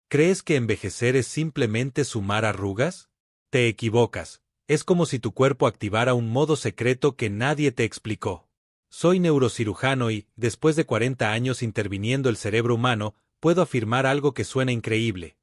¿Crees que envejecer es simplemente sumar arrugas? Te equivocas. Es como si tu cuerpo activara un modo secreto que nadie te explicó. Soy neurocirujano y, después de 40 años interviniendo el cerebro humano, puedo afirmar algo que suena increíble.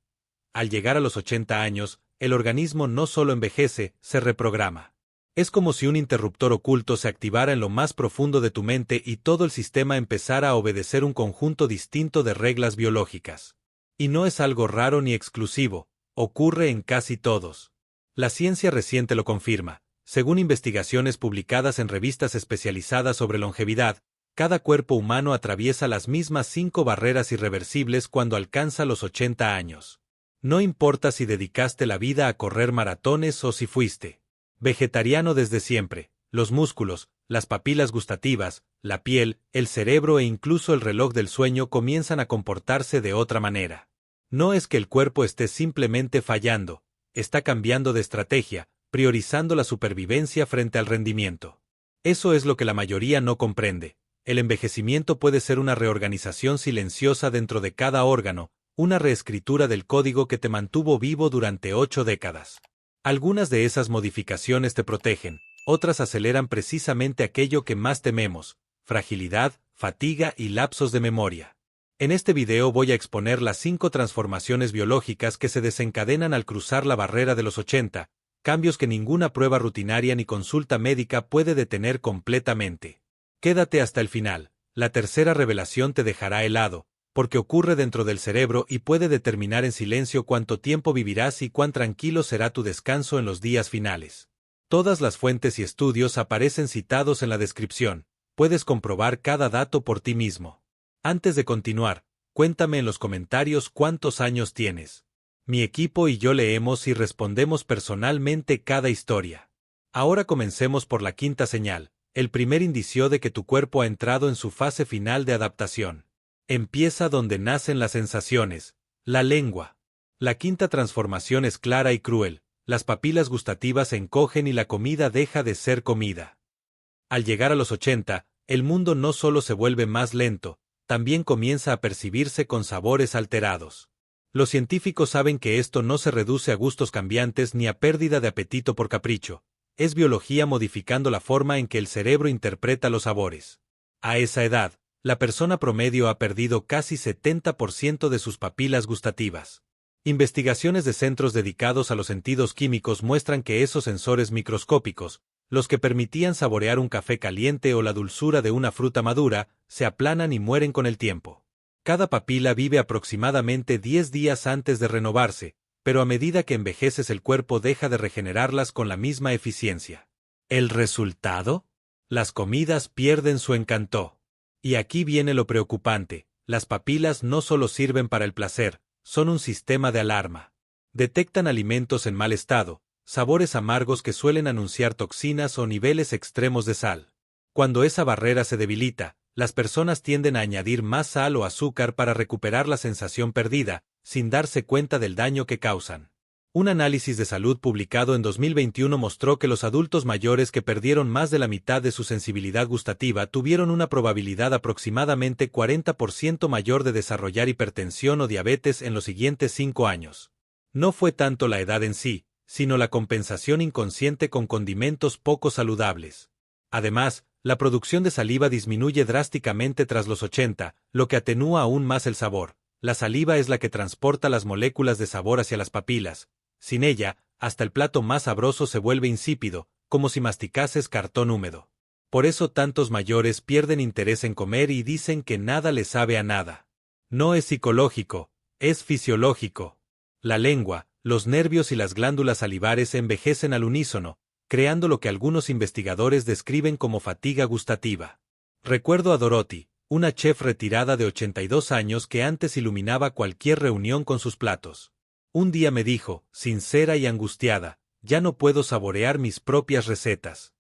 Al llegar a los 80 años, el organismo no solo envejece, se reprograma. Es como si un interruptor oculto se activara en lo más profundo de tu mente y todo el sistema empezara a obedecer un conjunto distinto de reglas biológicas. Y no es algo raro ni exclusivo, ocurre en casi todos. La ciencia reciente lo confirma. Según investigaciones publicadas en revistas especializadas sobre longevidad, cada cuerpo humano atraviesa las mismas 5 barreras irreversibles cuando alcanza los 80 años. No importa si dedicaste la vida a correr maratones o si fuiste vegetariano desde siempre, los músculos, las papilas gustativas, la piel, el cerebro e incluso el reloj del sueño comienzan a comportarse de otra manera. No es que el cuerpo esté simplemente fallando, está cambiando de estrategia, priorizando la supervivencia frente al rendimiento. Eso es lo que la mayoría no comprende. El envejecimiento puede ser una reorganización silenciosa dentro de cada órgano, una reescritura del código que te mantuvo vivo durante 8 décadas. Algunas de esas modificaciones te protegen, otras aceleran precisamente aquello que más tememos: fragilidad, fatiga y lapsos de memoria. En este video voy a exponer las 5 transformaciones biológicas que se desencadenan al cruzar la barrera de los 80, cambios que ninguna prueba rutinaria ni consulta médica puede detener completamente. Quédate hasta el final, la tercera revelación te dejará helado, porque ocurre dentro del cerebro y puede determinar en silencio cuánto tiempo vivirás y cuán tranquilo será tu descanso en los días finales. Todas las fuentes y estudios aparecen citados en la descripción, puedes comprobar cada dato por ti mismo. Antes de continuar, cuéntame en los comentarios cuántos años tienes. Mi equipo y yo leemos y respondemos personalmente cada historia. Ahora comencemos por la quinta señal, el primer indicio de que tu cuerpo ha entrado en su fase final de adaptación. Empieza donde nacen las sensaciones, la lengua. La quinta transformación es clara y cruel, las papilas gustativas se encogen y la comida deja de ser comida. Al llegar a los 80, el mundo no solo se vuelve más lento, también comienza a percibirse con sabores alterados. Los científicos saben que esto no se reduce a gustos cambiantes ni a pérdida de apetito por capricho, es biología modificando la forma en que el cerebro interpreta los sabores. A esa edad, la persona promedio ha perdido casi 70% de sus papilas gustativas. Investigaciones de centros dedicados a los sentidos químicos muestran que esos sensores microscópicos, los que permitían saborear un café caliente o la dulzura de una fruta madura, se aplanan y mueren con el tiempo. Cada papila vive aproximadamente 10 días antes de renovarse, pero a medida que envejeces el cuerpo deja de regenerarlas con la misma eficiencia. ¿El resultado? Las comidas pierden su encanto. Y aquí viene lo preocupante, las papilas no solo sirven para el placer, son un sistema de alarma. Detectan alimentos en mal estado, sabores amargos que suelen anunciar toxinas o niveles extremos de sal. Cuando esa barrera se debilita, las personas tienden a añadir más sal o azúcar para recuperar la sensación perdida, sin darse cuenta del daño que causan. Un análisis de salud publicado en 2021 mostró que los adultos mayores que perdieron más de la mitad de su sensibilidad gustativa tuvieron una probabilidad aproximadamente 40% mayor de desarrollar hipertensión o diabetes en los siguientes 5 años. No fue tanto la edad en sí, sino la compensación inconsciente con condimentos poco saludables. Además, la producción de saliva disminuye drásticamente tras los 80, lo que atenúa aún más el sabor. La saliva es la que transporta las moléculas de sabor hacia las papilas. Sin ella, hasta el plato más sabroso se vuelve insípido, como si masticases cartón húmedo. Por eso tantos mayores pierden interés en comer y dicen que nada les sabe a nada. No es psicológico, es fisiológico. La lengua, los nervios y las glándulas salivares envejecen al unísono, creando lo que algunos investigadores describen como fatiga gustativa. Recuerdo a Dorothy, una chef retirada de 82 años que antes iluminaba cualquier reunión con sus platos. Un día me dijo, sincera y angustiada, ya no puedo saborear mis propias recetas.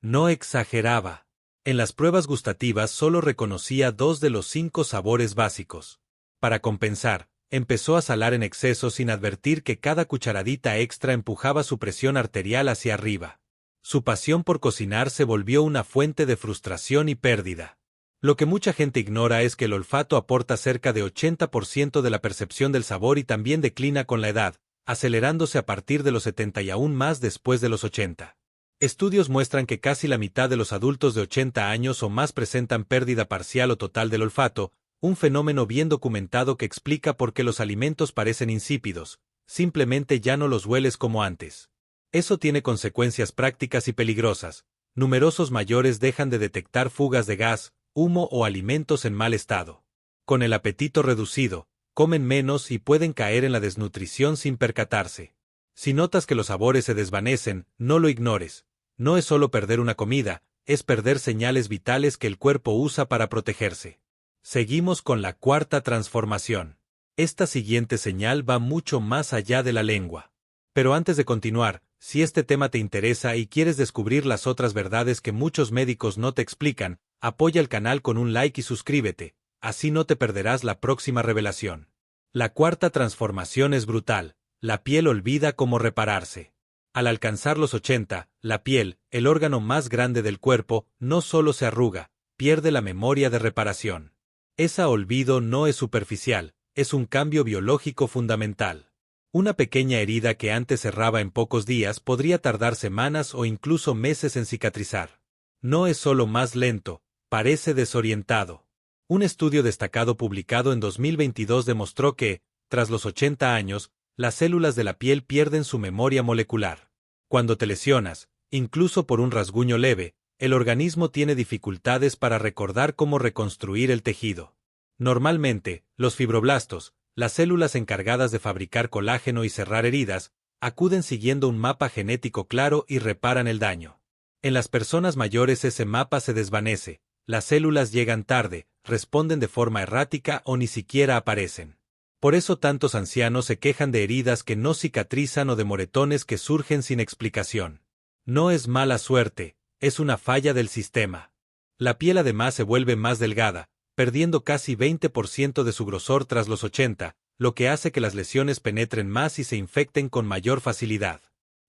No exageraba. En las pruebas gustativas solo reconocía 2 de los 5 sabores básicos. Para compensar, empezó a salar en exceso sin advertir que cada cucharadita extra empujaba su presión arterial hacia arriba. Su pasión por cocinar se volvió una fuente de frustración y pérdida. Lo que mucha gente ignora es que el olfato aporta cerca de 80% de la percepción del sabor y también declina con la edad, acelerándose a partir de los 70 y aún más después de los 80. Estudios muestran que casi la mitad de los adultos de 80 años o más presentan pérdida parcial o total del olfato, un fenómeno bien documentado que explica por qué los alimentos parecen insípidos, simplemente ya no los hueles como antes. Eso tiene consecuencias prácticas y peligrosas. Numerosos mayores dejan de detectar fugas de gas, humo o alimentos en mal estado. Con el apetito reducido, comen menos y pueden caer en la desnutrición sin percatarse. Si notas que los sabores se desvanecen, no lo ignores. No es solo perder una comida, es perder señales vitales que el cuerpo usa para protegerse. Seguimos con la cuarta transformación. Esta siguiente señal va mucho más allá de la lengua. Pero antes de continuar, si este tema te interesa y quieres descubrir las otras verdades que muchos médicos no te explican, apoya el canal con un like y suscríbete, así no te perderás la próxima revelación. La cuarta transformación es brutal, la piel olvida cómo repararse. Al alcanzar los 80, la piel, el órgano más grande del cuerpo, no solo se arruga, pierde la memoria de reparación. Ese olvido no es superficial, es un cambio biológico fundamental. Una pequeña herida que antes cerraba en pocos días podría tardar semanas o incluso meses en cicatrizar. No es solo más lento, parece desorientado. Un estudio destacado publicado en 2022 demostró que, tras los 80 años, las células de la piel pierden su memoria molecular. Cuando te lesionas, incluso por un rasguño leve, el organismo tiene dificultades para recordar cómo reconstruir el tejido. Normalmente, los fibroblastos, las células encargadas de fabricar colágeno y cerrar heridas, acuden siguiendo un mapa genético claro y reparan el daño. En las personas mayores ese mapa se desvanece, las células llegan tarde, responden de forma errática o ni siquiera aparecen. Por eso tantos ancianos se quejan de heridas que no cicatrizan o de moretones que surgen sin explicación. No es mala suerte, es una falla del sistema. La piel además se vuelve más delgada, perdiendo casi 20% de su grosor tras los 80, lo que hace que las lesiones penetren más y se infecten con mayor facilidad.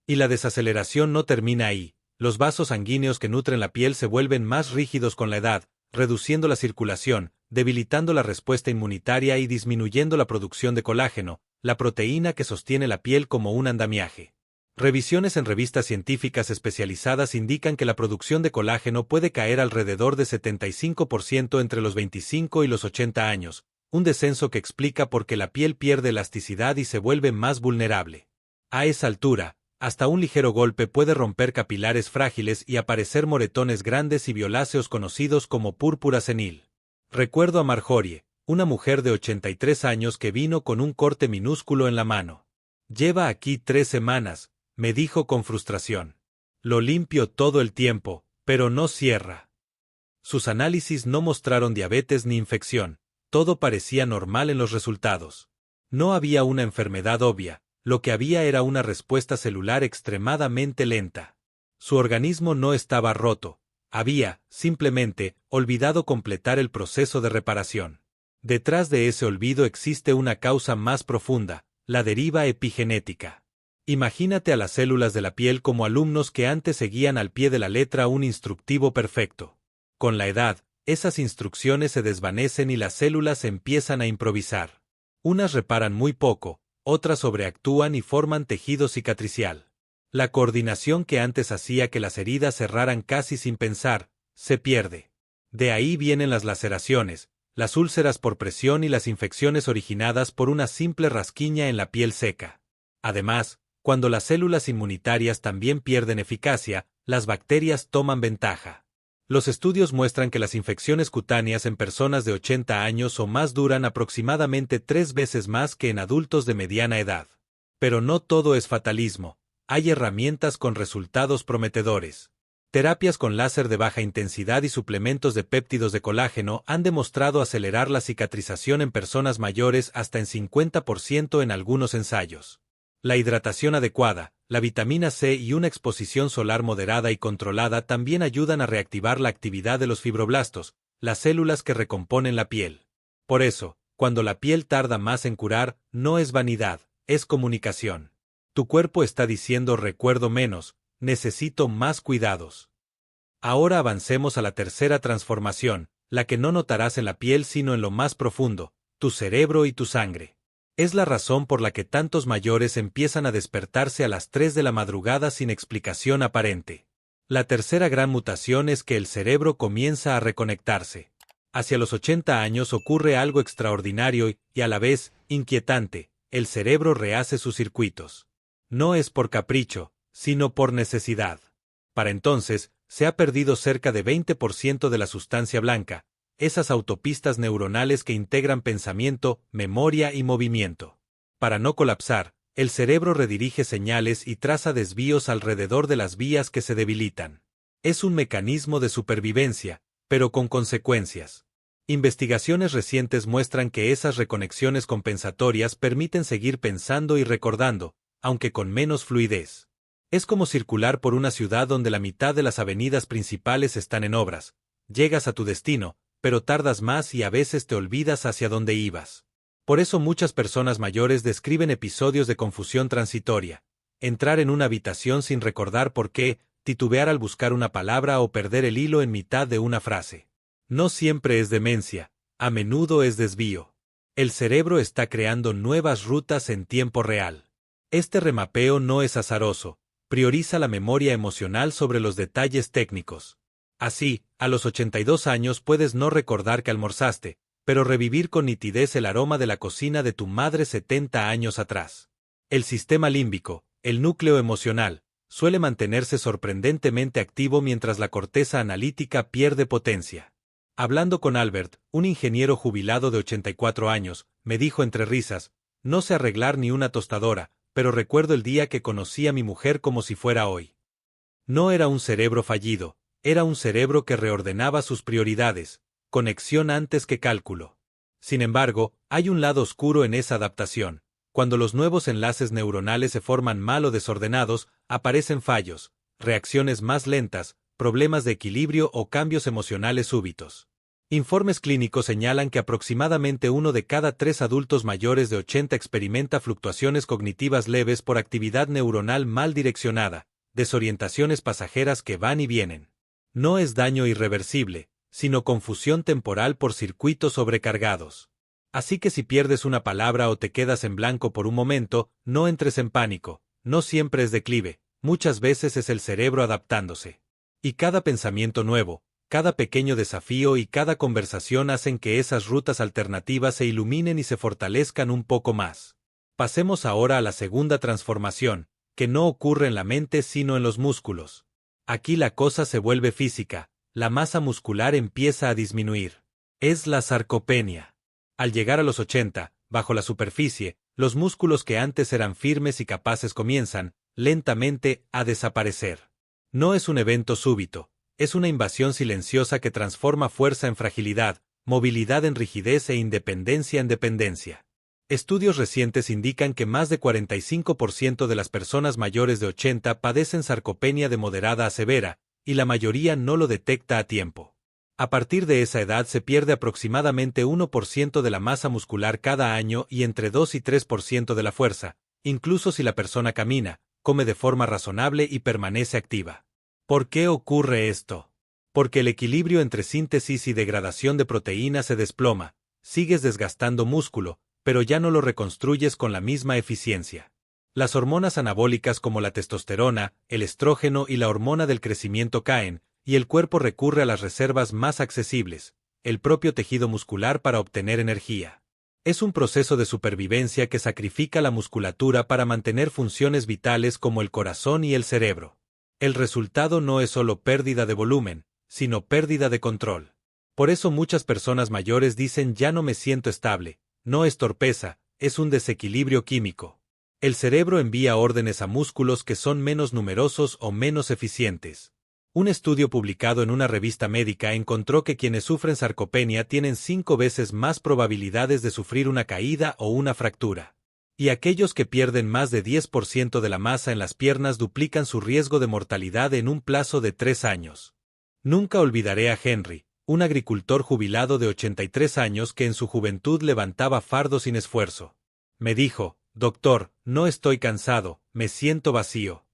Y la desaceleración no termina ahí, los vasos sanguíneos que nutren la piel se vuelven más rígidos con la edad, reduciendo la circulación, debilitando la respuesta inmunitaria y disminuyendo la producción de colágeno, la proteína que sostiene la piel como un andamiaje. Revisiones en revistas científicas especializadas indican que la producción de colágeno puede caer alrededor de 75% entre los 25 y los 80 años, un descenso que explica por qué la piel pierde elasticidad y se vuelve más vulnerable. A esa altura, hasta un ligero golpe puede romper capilares frágiles y aparecer moretones grandes y violáceos conocidos como púrpura senil. Recuerdo a Marjorie, una mujer de 83 años que vino con un corte minúsculo en la mano. Lleva aquí 3 semanas, me dijo con frustración. Lo limpio todo el tiempo, pero no cierra. Sus análisis no mostraron diabetes ni infección, todo parecía normal en los resultados. No había una enfermedad obvia, lo que había era una respuesta celular extremadamente lenta. Su organismo no estaba roto, había, simplemente, olvidado completar el proceso de reparación. Detrás de ese olvido existe una causa más profunda, la deriva epigenética. Imagínate a las células de la piel como alumnos que antes seguían al pie de la letra un instructivo perfecto. Con la edad, esas instrucciones se desvanecen y las células empiezan a improvisar. Unas reparan muy poco, otras sobreactúan y forman tejido cicatricial. La coordinación que antes hacía que las heridas cerraran casi sin pensar, se pierde. De ahí vienen las laceraciones, las úlceras por presión y las infecciones originadas por una simple rasquiña en la piel seca. Además, cuando las células inmunitarias también pierden eficacia, las bacterias toman ventaja. Los estudios muestran que las infecciones cutáneas en personas de 80 años o más duran aproximadamente 3 veces más que en adultos de mediana edad. Pero no todo es fatalismo, hay herramientas con resultados prometedores. Terapias con láser de baja intensidad y suplementos de péptidos de colágeno han demostrado acelerar la cicatrización en personas mayores hasta en 50% en algunos ensayos. La hidratación adecuada, la vitamina C y una exposición solar moderada y controlada también ayudan a reactivar la actividad de los fibroblastos, las células que recomponen la piel. Por eso, cuando la piel tarda más en curar, no es vanidad, es comunicación. Tu cuerpo está diciendo recuerdo menos, necesito más cuidados. Ahora avancemos a la tercera transformación, la que no notarás en la piel sino en lo más profundo, tu cerebro y tu sangre. Es la razón por la que tantos mayores empiezan a despertarse a las 3 de la madrugada sin explicación aparente. La tercera gran mutación es que el cerebro comienza a reconectarse. Hacia los 80 años ocurre algo extraordinario y a la vez inquietante, el cerebro rehace sus circuitos. No es por capricho, sino por necesidad. Para entonces, se ha perdido cerca de 20% de la sustancia blanca, esas autopistas neuronales que integran pensamiento, memoria y movimiento. Para no colapsar, el cerebro redirige señales y traza desvíos alrededor de las vías que se debilitan. Es un mecanismo de supervivencia, pero con consecuencias. Investigaciones recientes muestran que esas reconexiones compensatorias permiten seguir pensando y recordando, aunque con menos fluidez. Es como circular por una ciudad donde la mitad de las avenidas principales están en obras. Llegas a tu destino, pero tardas más y a veces te olvidas hacia dónde ibas. Por eso muchas personas mayores describen episodios de confusión transitoria. Entrar en una habitación sin recordar por qué, titubear al buscar una palabra o perder el hilo en mitad de una frase. No siempre es demencia, a menudo es desvío. El cerebro está creando nuevas rutas en tiempo real. Este remapeo no es azaroso, prioriza la memoria emocional sobre los detalles técnicos. Así, a los 82 años puedes no recordar que almorzaste, pero revivir con nitidez el aroma de la cocina de tu madre 70 años atrás. El sistema límbico, el núcleo emocional, suele mantenerse sorprendentemente activo mientras la corteza analítica pierde potencia. Hablando con Albert, un ingeniero jubilado de 84 años, me dijo entre risas, no sé arreglar ni una tostadora, pero recuerdo el día que conocí a mi mujer como si fuera hoy. No era un cerebro fallido, era un cerebro que reordenaba sus prioridades, conexión antes que cálculo. Sin embargo, hay un lado oscuro en esa adaptación. Cuando los nuevos enlaces neuronales se forman mal o desordenados, aparecen fallos, reacciones más lentas, problemas de equilibrio o cambios emocionales súbitos. Informes clínicos señalan que aproximadamente 1 de cada 3 adultos mayores de 80 experimenta fluctuaciones cognitivas leves por actividad neuronal mal direccionada, desorientaciones pasajeras que van y vienen. No es daño irreversible, sino confusión temporal por circuitos sobrecargados. Así que si pierdes una palabra o te quedas en blanco por un momento, no entres en pánico, no siempre es declive, muchas veces es el cerebro adaptándose. Y cada pensamiento nuevo, cada pequeño desafío y cada conversación hacen que esas rutas alternativas se iluminen y se fortalezcan un poco más. Pasemos ahora a la segunda transformación, que no ocurre en la mente sino en los músculos. Aquí la cosa se vuelve física, la masa muscular empieza a disminuir. Es la sarcopenia. Al llegar a los 80, bajo la superficie, los músculos que antes eran firmes y capaces comienzan, lentamente, a desaparecer. No es un evento súbito, es una invasión silenciosa que transforma fuerza en fragilidad, movilidad en rigidez e independencia en dependencia. Estudios recientes indican que más de 45% de las personas mayores de 80 padecen sarcopenia de moderada a severa, y la mayoría no lo detecta a tiempo. A partir de esa edad se pierde aproximadamente 1% de la masa muscular cada año y entre 2 y 3% de la fuerza, incluso si la persona camina, come de forma razonable y permanece activa. ¿Por qué ocurre esto? Porque el equilibrio entre síntesis y degradación de proteínas se desploma, sigues desgastando músculo, pero ya no lo reconstruyes con la misma eficiencia. Las hormonas anabólicas como la testosterona, el estrógeno y la hormona del crecimiento caen, y el cuerpo recurre a las reservas más accesibles, el propio tejido muscular para obtener energía. Es un proceso de supervivencia que sacrifica la musculatura para mantener funciones vitales como el corazón y el cerebro. El resultado no es solo pérdida de volumen, sino pérdida de control. Por eso muchas personas mayores dicen ya no me siento estable, no es torpeza, es un desequilibrio químico. El cerebro envía órdenes a músculos que son menos numerosos o menos eficientes. Un estudio publicado en una revista médica encontró que quienes sufren sarcopenia tienen 5 veces más probabilidades de sufrir una caída o una fractura. Y aquellos que pierden más de 10% de la masa en las piernas duplican su riesgo de mortalidad en un plazo de 3 años. Nunca olvidaré a Henry, un agricultor jubilado de 83 años que en su juventud levantaba fardo sin esfuerzo. Me dijo, doctor, no estoy cansado, me siento vacío.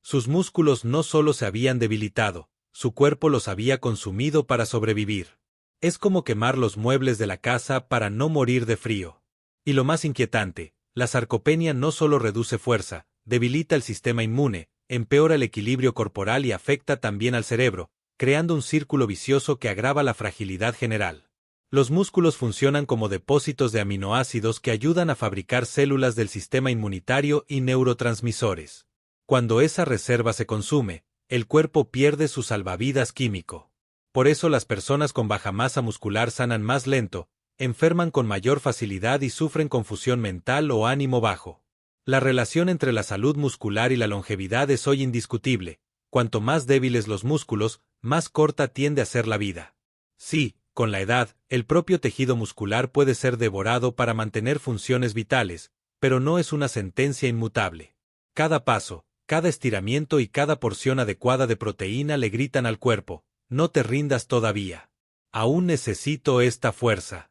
Sus músculos no solo se habían debilitado, su cuerpo los había consumido para sobrevivir. Es como quemar los muebles de la casa para no morir de frío. Y lo más inquietante, la sarcopenia no solo reduce fuerza, debilita el sistema inmune, empeora el equilibrio corporal y afecta también al cerebro, creando un círculo vicioso que agrava la fragilidad general. Los músculos funcionan como depósitos de aminoácidos que ayudan a fabricar células del sistema inmunitario y neurotransmisores. Cuando esa reserva se consume, el cuerpo pierde su salvavidas químico. Por eso las personas con baja masa muscular sanan más lento, enferman con mayor facilidad y sufren confusión mental o ánimo bajo. La relación entre la salud muscular y la longevidad es hoy indiscutible. Cuanto más débiles los músculos, más corta tiende a ser la vida. Sí, con la edad, el propio tejido muscular puede ser devorado para mantener funciones vitales, pero no es una sentencia inmutable. Cada paso, cada estiramiento y cada porción adecuada de proteína le gritan al cuerpo: no te rindas todavía. Aún necesito esta fuerza.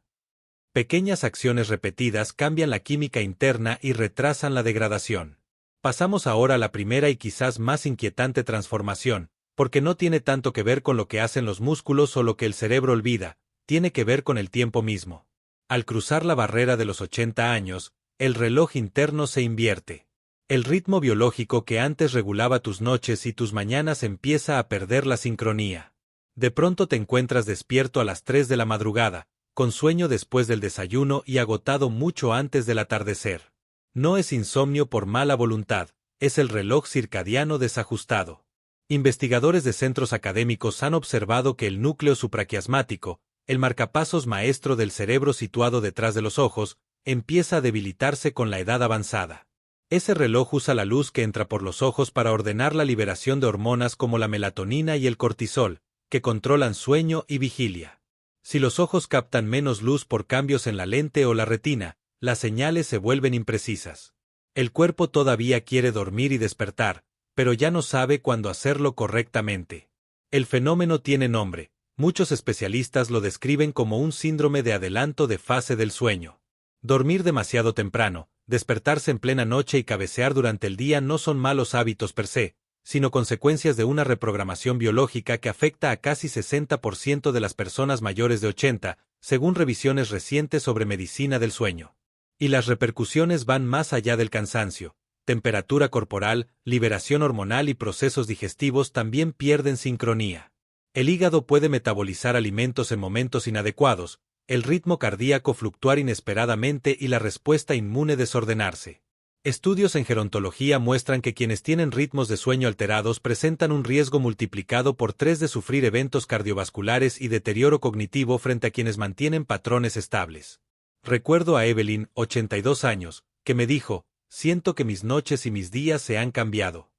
Pequeñas acciones repetidas cambian la química interna y retrasan la degradación. Pasamos ahora a la primera y quizás más inquietante transformación, porque no tiene tanto que ver con lo que hacen los músculos o lo que el cerebro olvida, tiene que ver con el tiempo mismo. Al cruzar la barrera de los 80 años, el reloj interno se invierte. El ritmo biológico que antes regulaba tus noches y tus mañanas empieza a perder la sincronía. De pronto te encuentras despierto a las 3 de la madrugada, con sueño después del desayuno y agotado mucho antes del atardecer. No es insomnio por mala voluntad, es el reloj circadiano desajustado. Investigadores de centros académicos han observado que el núcleo supraquiasmático, el marcapasos maestro del cerebro situado detrás de los ojos, empieza a debilitarse con la edad avanzada. Ese reloj usa la luz que entra por los ojos para ordenar la liberación de hormonas como la melatonina y el cortisol, que controlan sueño y vigilia. Si los ojos captan menos luz por cambios en la lente o la retina, las señales se vuelven imprecisas. El cuerpo todavía quiere dormir y despertar, pero ya no sabe cuándo hacerlo correctamente. El fenómeno tiene nombre. Muchos especialistas lo describen como un síndrome de adelanto de fase del sueño. Dormir demasiado temprano, despertarse en plena noche y cabecear durante el día no son malos hábitos per se, sino consecuencias de una reprogramación biológica que afecta a casi 60% de las personas mayores de 80, según revisiones recientes sobre medicina del sueño. Y las repercusiones van más allá del cansancio. Temperatura corporal, liberación hormonal y procesos digestivos también pierden sincronía. El hígado puede metabolizar alimentos en momentos inadecuados, el ritmo cardíaco fluctuar inesperadamente y la respuesta inmune desordenarse. Estudios en gerontología muestran que quienes tienen ritmos de sueño alterados presentan un riesgo multiplicado por 3 de sufrir eventos cardiovasculares y deterioro cognitivo frente a quienes mantienen patrones estables. Recuerdo a Evelyn, 82 años, que me dijo: siento que mis noches y mis días se han cambiado.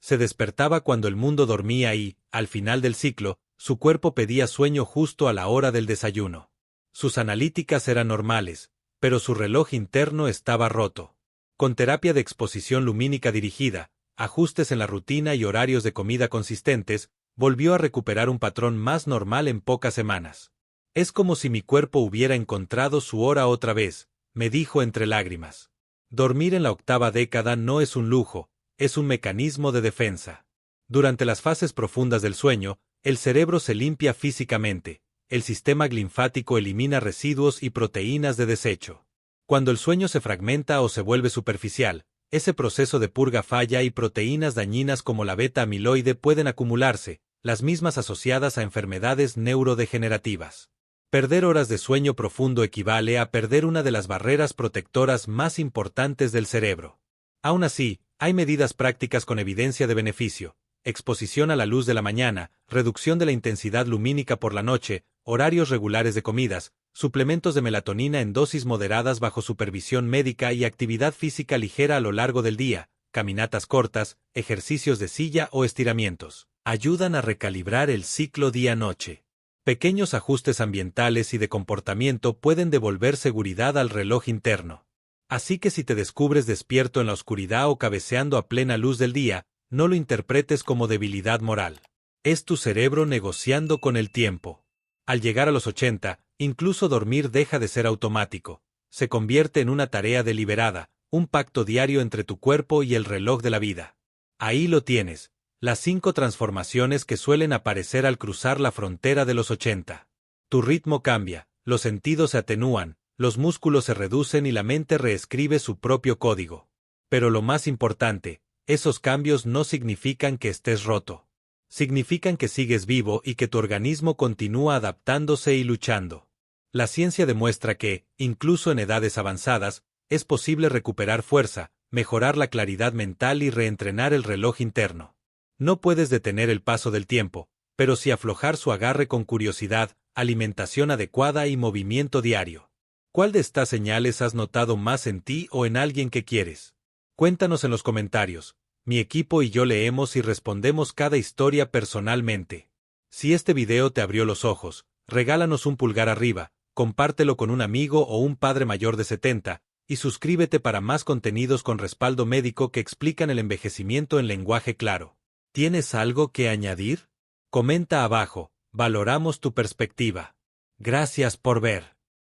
Se despertaba cuando el mundo dormía y, al final del ciclo, su cuerpo pedía sueño justo a la hora del desayuno. Sus analíticas eran normales, pero su reloj interno estaba roto. Con terapia de exposición lumínica dirigida, ajustes en la rutina y horarios de comida consistentes, volvió a recuperar un patrón más normal en pocas semanas. Es como si mi cuerpo hubiera encontrado su hora otra vez, me dijo entre lágrimas. Dormir en la octava década no es un lujo, es un mecanismo de defensa. Durante las fases profundas del sueño, el cerebro se limpia físicamente, el sistema linfático elimina residuos y proteínas de desecho. Cuando el sueño se fragmenta o se vuelve superficial, ese proceso de purga falla y proteínas dañinas como la beta-amiloide pueden acumularse, las mismas asociadas a enfermedades neurodegenerativas. Perder horas de sueño profundo equivale a perder una de las barreras protectoras más importantes del cerebro. Aún así, hay medidas prácticas con evidencia de beneficio: exposición a la luz de la mañana, reducción de la intensidad lumínica por la noche, horarios regulares de comidas, suplementos de melatonina en dosis moderadas bajo supervisión médica y actividad física ligera a lo largo del día, caminatas cortas, ejercicios de silla o estiramientos. Ayudan a recalibrar el ciclo día-noche. Pequeños ajustes ambientales y de comportamiento pueden devolver seguridad al reloj interno. Así que si te descubres despierto en la oscuridad o cabeceando a plena luz del día, no lo interpretes como debilidad moral. Es tu cerebro negociando con el tiempo. Al llegar a los 80, incluso dormir deja de ser automático. Se convierte en una tarea deliberada, un pacto diario entre tu cuerpo y el reloj de la vida. Ahí lo tienes, las 5 transformaciones que suelen aparecer al cruzar la frontera de los 80. Tu ritmo cambia, los sentidos se atenúan, los músculos se reducen y la mente reescribe su propio código. Pero lo más importante, esos cambios no significan que estés roto. Significan que sigues vivo y que tu organismo continúa adaptándose y luchando. La ciencia demuestra que, incluso en edades avanzadas, es posible recuperar fuerza, mejorar la claridad mental y reentrenar el reloj interno. No puedes detener el paso del tiempo, pero sí aflojar su agarre con curiosidad, alimentación adecuada y movimiento diario. ¿Cuál de estas señales has notado más en ti o en alguien que quieres? Cuéntanos en los comentarios. Mi equipo y yo leemos y respondemos cada historia personalmente. Si este video te abrió los ojos, regálanos un pulgar arriba, compártelo con un amigo o un padre mayor de 70, y suscríbete para más contenidos con respaldo médico que explican el envejecimiento en lenguaje claro. ¿Tienes algo que añadir? Comenta abajo, valoramos tu perspectiva. Gracias por ver.